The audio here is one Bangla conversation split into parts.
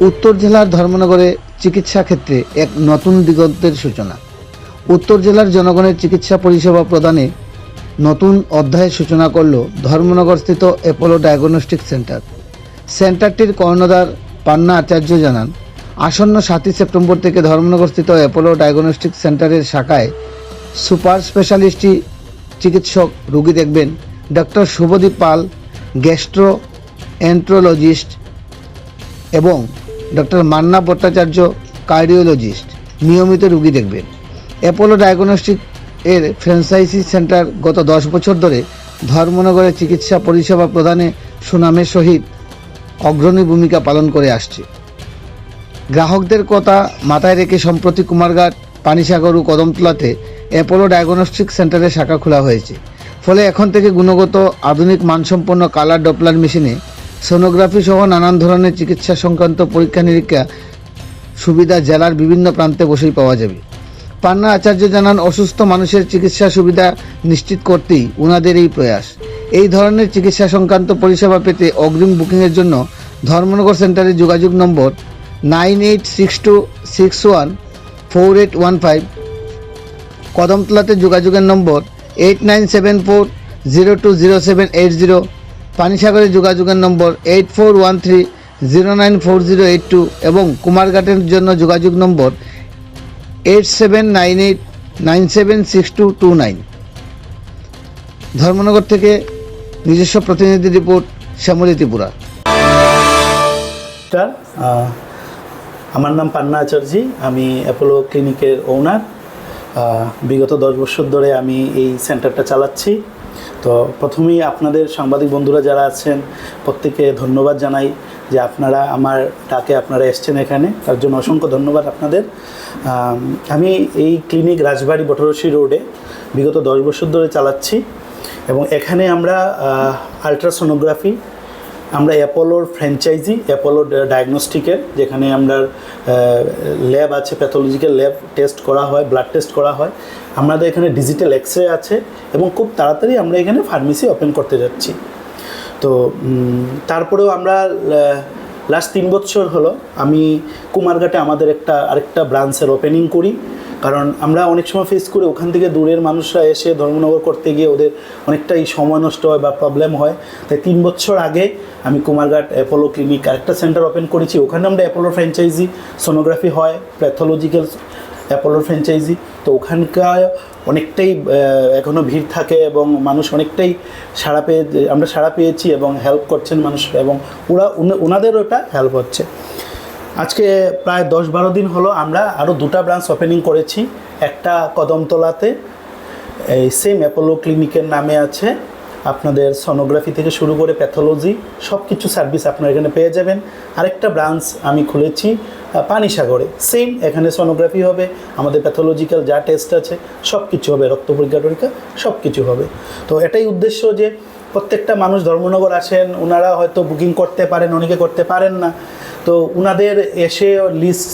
উত্তর জেলার ধর্মনগরে চিকিৎসা ক্ষেত্রে এক নতুন দিগন্তের সূচনা। উত্তর জেলার জনগণের চিকিৎসা পরিষেবা প্রদানে নতুন অধ্যায়ের সূচনা করল ধর্মনগরস্থিত অ্যাপোলো ডায়াগনস্টিক সেন্টার। সেন্টারটির কর্ণধার পান্না আচার্য জানান, আসন্ন 7ই সেপ্টেম্বর থেকে ধর্মনগরস্থিত অ্যাপোলো ডায়াগনস্টিক সেন্টারের শাখায় সুপার স্পেশালিস্টি চিকিৎসক রোগী দেখবেন। ডক্টর শুভদীপ পাল, গ্যাস্ট্রো এন্ট্রোলজিস্ট এবং ডক্টর মান্না ভট্টাচার্য, কার্ডিওলজিস্ট নিয়মিত রোগী দেখবেন। অ্যাপোলো ডায়াগনস্টিক এর ফ্র্যাঞ্চাইজি সেন্টার গত 10 বছর ধরে ধর্মনগরে চিকিৎসা পরিষেবা প্রদানে সুনামের সহিত অগ্রণী ভূমিকা পালন করে আসছে। গ্রাহকদের কথা মাথায় রেখে সম্প্রতি কুমারঘাট, পানিসাগর ও কদমতলাতে অ্যাপোলো ডায়াগনস্টিক সেন্টারের শাখা খোলা হয়েছে। ফলে এখন থেকে গুণগত আধুনিক মানসম্পন্ন কালার ডপলার মেশিনে সোনোগ্রাফি সহ নানান ধরনের চিকিৎসা সংক্রান্ত পরীক্ষা নিরীক্ষা সুবিধা জেলার বিভিন্ন প্রান্তে বসেই পাওয়া যাবে। পান্না আচার্য জানান, অসুস্থ মানুষের চিকিৎসা সুবিধা নিশ্চিত করতেই উনাদের এই প্রয়াস। এই ধরনের চিকিৎসা সংক্রান্ত পরিষেবা পেতে অগ্রিম বুকিংয়ের জন্য ধর্মনগর সেন্টারে যোগাযোগ নম্বর 9862614815, কদমতলাতে যোগাযোগের নম্বর 8974020780, পানিসাগরে যোগাযোগের নম্বর 8413094082 এবং কুমারঘাটের জন্য যোগাযোগ নম্বর 8798976229। ধর্মনগর থেকে নিজস্ব প্রতিনিধি রিপোর্ট, শ্যামলী ত্রিপুরা। আমার নাম পান্না আচার্য, আমি অ্যাপোলো ক্লিনিকের ওনার। বিগত 10 বছর ধরে আমি এই সেন্টারটা চালাচ্ছি। তো প্রথমেই আপনাদের সাংবাদিক বন্ধুরা যারা আছেন প্রত্যেককে ধন্যবাদ জানাই যে আপনারা আমার ডাকে আপনারা এসছেন এখানে, তার জন্য অসংখ্য ধন্যবাদ আপনাদের। আমি এই ক্লিনিক রাজবাড়ি বটরশী রোডে বিগত 10 বছর ধরে চালাচ্ছি এবং এখানে আমরা আলট্রাসোনোগ্রাফি, আমরা অ্যাপোলোর ফ্র্যাঞ্চাইজি, অ্যাপোলো ডায়াগনস্টিকের, যেখানে আমরা ল্যাব আছে, প্যাথোলজিক্যাল ল্যাব টেস্ট করা হয়, ব্লাড টেস্ট করা হয়। আমাদের এখানে ডিজিটাল এক্স-রে আছে এবং খুব তাড়াতাড়ি আমরা এখানে ফার্মেসি ওপেন করতে যাচ্ছি। তো তারপরেও আমরা লাস্ট 3 বছর হলো আমি কুমারঘাটে আমাদের আরেকটা ব্রাঞ্চের ওপেনিং করি, কারণ আমরা অনেক সময় ফেস করি ওখান থেকে দূরের মানুষরা এসে ধর্মনগর করতে গিয়ে ওদের অনেকটাই সময় নষ্ট হয় বা প্রবলেম হয়। তাই 3 বছর আগে আমি কুমারঘাট অ্যাপোলো ক্লিনিক আরেকটা সেন্টার ওপেন করেছি। ওখানে আমরা অ্যাপোলো ফ্র্যাঞ্চাইজি সোনোগ্রাফি হয়, প্যাথোলজিক্যাল অ্যাপোলোর ফ্র্যাঞ্চাইজি। তো ওখানকার অনেকটাই এখনও ভিড় থাকে এবং মানুষ অনেকটাই আমরা সাড়া পেয়েছি এবং হেল্প করছেন মানুষ, এবং ওনাদের ওটা হেল্প হচ্ছে। আজকে প্রায় 10-12 দিন হলো আমরা আরও 2টা ব্রাঞ্চ ওপেনিং করেছি। একটা কদমতলাতে, এই সেম অ্যাপোলো ক্লিনিকের নামে আছে। আপনাদের সোনোগ্রাফি থেকে শুরু করে প্যাথোলজি সব কিছু সার্ভিস আপনারা এখানে পেয়ে যাবেন। আরেকটা ব্রাঞ্চ আমি খুলেছি পানিসাগরে, সেম এখানে সোনোগ্রাফি হবে, আমাদের প্যাথোলজিক্যাল যা টেস্ট আছে সব কিছু হবে, রক্ত পরীক্ষা সব কিছু হবে। তো এটাই উদ্দেশ্য যে প্রত্যেকটা মানুষ ধর্মনগর আসেন, ওনারা হয়তো বুকিং করতে পারেন, অনেকে করতে পারেন না। তো ওনাদের এসে লিস্ট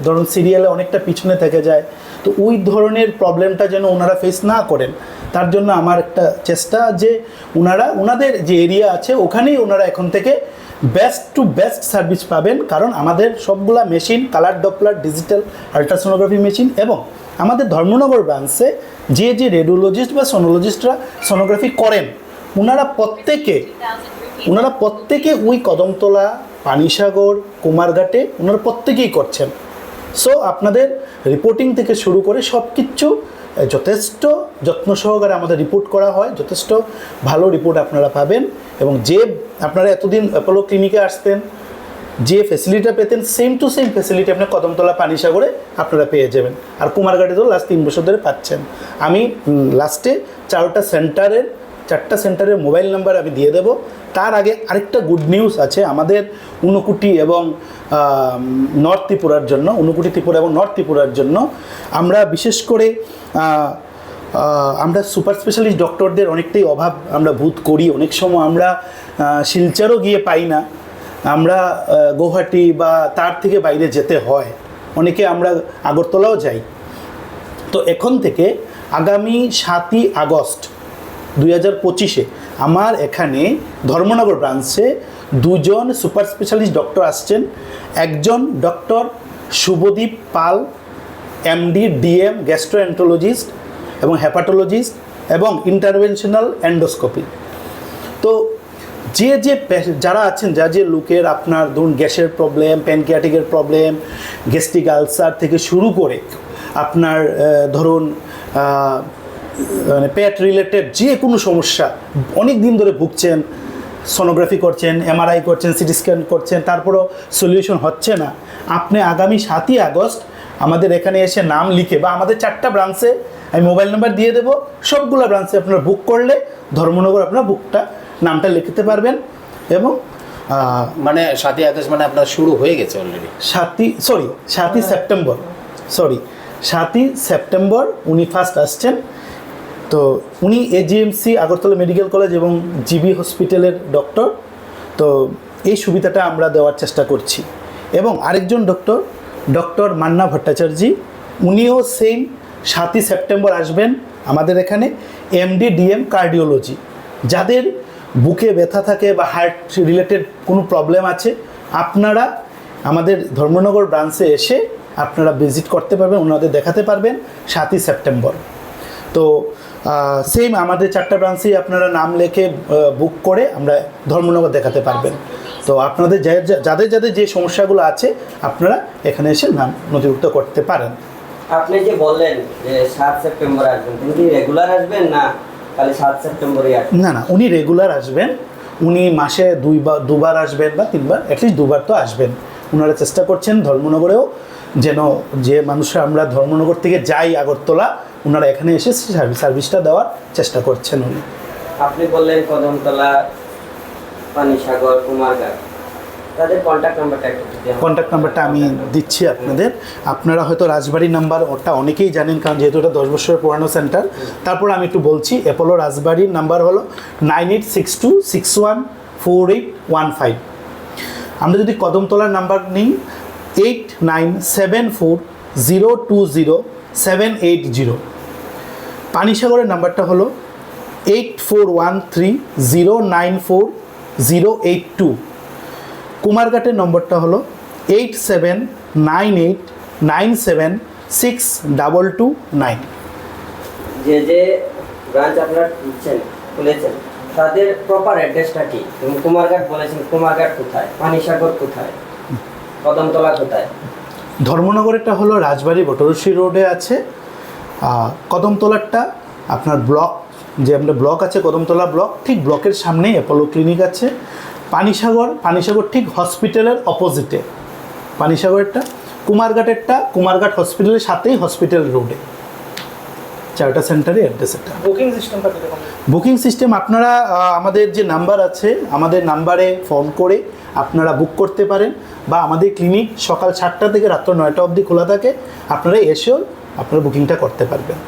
ধরুন সিরিয়ালে অনেকটা পিছনে থেকে যায়, তো ওই ধরনের প্রবলেমটা যেন ওনারা ফেস না করেন, তার জন্য আমার একটা চেষ্টা যে ওনাদের যে এরিয়া আছে ওখানেই ওনারা এখন থেকে বেস্ট টু বেস্ট সার্ভিস পাবেন। কারণ আমাদের সবগুলা machine colour Doppler, digital ultrasonography machine, এবং আমাদের ধর্মনগর ব্রাঞ্চে যে রেডিওলজিস্ট বা সোনোলজিস্টরা সোনোগ্রাফি করেন ওনারা প্রত্যেকে ওই কদমতলা, পানিসাগর, কুমারঘাটে ওনারা প্রত্যেকেই করছেন। সো আপনাদের রিপোর্টিং থেকে শুরু করে সব কিছু যথেষ্ট যত্ন সহকারে আমাদের রিপোর্ট করা হয়, যথেষ্ট ভালো রিপোর্ট আপনারা পাবেন। এবং যে আপনারা এতদিন অ্যাপোলো ক্লিনিকে আসতেন, যে ফ্যাসিলিটিটা পেতেন, সেম টু সেম ফ্যাসিলিটি আপনার কদমতলা, পানিসাগরে আপনারা পেয়ে যাবেন। আর কুমারঘাটে তো লাস্ট 3 বছর ধরে পাচ্ছেন। আমি লাস্টে 4টা সেন্টারের মোবাইল নাম্বার আমি দিয়ে দেব। তার আগে আরেকটা গুড নিউজ আছে আমাদের ঊনকোটি এবং নর্থ ত্রিপুরার জন্য, ঊনকোটি ত্রিপুরা এবং নর্থ ত্রিপুরার জন্য আমরা বিশেষ করে আমরা সুপার স্পেশালিস্ট ডক্টরদের অনেকটাই অভাব আমরা বোধ করি। অনেক সময় আমরা শিলচরও গিয়ে পাই না, আমরা গৌহাটি বা তার থেকে বাইরে যেতে হয়, অনেকে আমরা আগরতলাও যাই। তো এখন থেকে আগামী 7ই আগস্ট 2025 আমার এখানে ধর্মনগর ব্রাঞ্চে দুজন সুপার স্পেশালিস্ট ডক্টর আসছেন। একজন ডক্টর শুভদীপ পাল, এমডি ডিএম গ্যাস্ট্রোএন্টারোলজিস্ট এবং হেপাটোলজিস্ট এবং ইন্টারভেনশনাল এন্ডোস্কোপি। তো যারা আছেন, যে লোকের আপনার ধরুন গ্যাসের প্রবলেম, প্যানক্রিয়াটিকের প্রবলেম, গ্যাস্ট্রিক আলসার থেকে শুরু করে আপনার ধরুন মানে পেট রিলেটেড যে কোনো সমস্যা অনেক দিন ধরে ভুগছেন, সোনোগ্রাফি করছেন, এমআরআই করছেন, সিটি স্ক্যান করছেন, তারপরও সলিউশন হচ্ছে না, আপনি আগামী 7ই আগস্ট আমাদের এখানে এসে নাম লিখে বা আমাদের 4টা ব্রাঞ্চে আমি মোবাইল নাম্বার দিয়ে দেবো, সবগুলো ব্রাঞ্চে আপনারা বুক করলে ধর্মনগর আপনার নামটা লিখতে পারবেন। এবং মানে 7ই আগস্ট মানে আপনার শুরু হয়ে গেছে অলরেডি? 7ই সেপ্টেম্বর উনি ফার্স্ট আসছেন। তো উনি এজিএমসি আগরতলা মেডিকেল কলেজ এবং জিবি হসপিটালের ডক্টর। তো এই সুবিধাটা আমরা দেওয়ার চেষ্টা করছি। এবং আরেকজন ডক্টর মান্না ভট্টাচার্য, উনিও সেম 7ই সেপ্টেম্বর আসবেন আমাদের এখানে, এমডি ডিএম কার্ডিওলজি। যাদের বুকে ব্যথা থাকে বা হার্ট রিলেটেড কোনো প্রবলেম আছে, আপনারা আমাদের ধর্মনগর ব্রাঞ্চে এসে আপনারা ভিজিট করতে পারবেন, ওনাদের দেখাতে পারবেন 7ই সেপ্টেম্বর। তো সেম আমাদের 4টা ব্রাঞ্চেই আপনারা নাম লেখে বুক করে আমরা ধর্মনগর দেখাতে পারবেন। তো আপনাদের যাদের যে সমস্যাগুলো আছে আপনারা এখানে এসে নাম নথিভুক্ত করতে পারেন। আপনি যে বললেন যে 7 সেপ্টেম্বর আসবেন, তিনি কি রেগুলার আসবেন না খালি 7 সেপ্টেম্বরই আসবেন? না, উনি রেগুলার আসবেন। উনি মাসে দুবার আসবেন বা 3বার, অ্যাটলিস্ট 2বার তো আসবেন। ওনারা চেষ্টা করছেন ধর্মনগরেও যেন যে মানুষরা আমরা ধর্মনগর থেকে যাই আগরতলা, ওনারা এখানে এসে সার্ভিসটা দেওয়ার চেষ্টা করছেন উনি। আপনি বললেন কদমতলা, পানিসাগর, কুমারঘাট, তাদের কন্ট্যাক্ট নাম্বারটা একটু দিতে। কন্ট্যাক্ট নাম্বারটা আমি দিচ্ছি আপনাদের। আপনারা হয়তো রাজবাড়ির নাম্বার ওটা অনেকেই জানেন, কারণ যেহেতু এটা 10 বছরের পুরানো সেন্টার। তারপর আমি একটু বলছি, অ্যাপোলো রাজবাড়ির নাম্বার হলো 9862614815। আমরা যদি কদমতলার নাম্বার নিই 8974020780। পানিসাগরের নাম্বারটা হলো 8413094082। কুমারঘাটের নম্বরটা হলো 8798976229। যে ব্রাঞ্চ আপনারা খুলেছেন তাদের প্রপার অ্যাড্রেসটা কি? এবং কুমারঘাট বলেছেন, কুমারঘাট কোথায়, পানিসাগর কোথায়, কদমতলা কোথায়? ধর্মনগরেরটা হলো রাজবাড়ি বটরশী রোডে আছে। কদমতলারটা আপনার যে আমরা ব্লক আছে কদমতলা ব্লক, ঠিক ব্লকের সামনেই অ্যাপোলো ক্লিনিক আছে। পানিসাগর ঠিক হসপিটালের অপোজিটে পানিসাগরেরটা। কুমারঘাটেরটা কুমারঘাট হসপিটালের সাথেই হসপিটাল রোডে। 4টা সেন্টারে অ্যাড্রেস এটা। বুকিং সিস্টেম আপনারা আমাদের যে নাম্বার আছে, আমাদের নাম্বারে ফোন করে আপনারা বুক করতে পারেন, বা আমাদের ক্লিনিক সকাল 7টা থেকে রাত্র 9টা অবধি খোলা থাকে। আপনারা এসেও আপনারা বুকিংটা করতে পারবেন।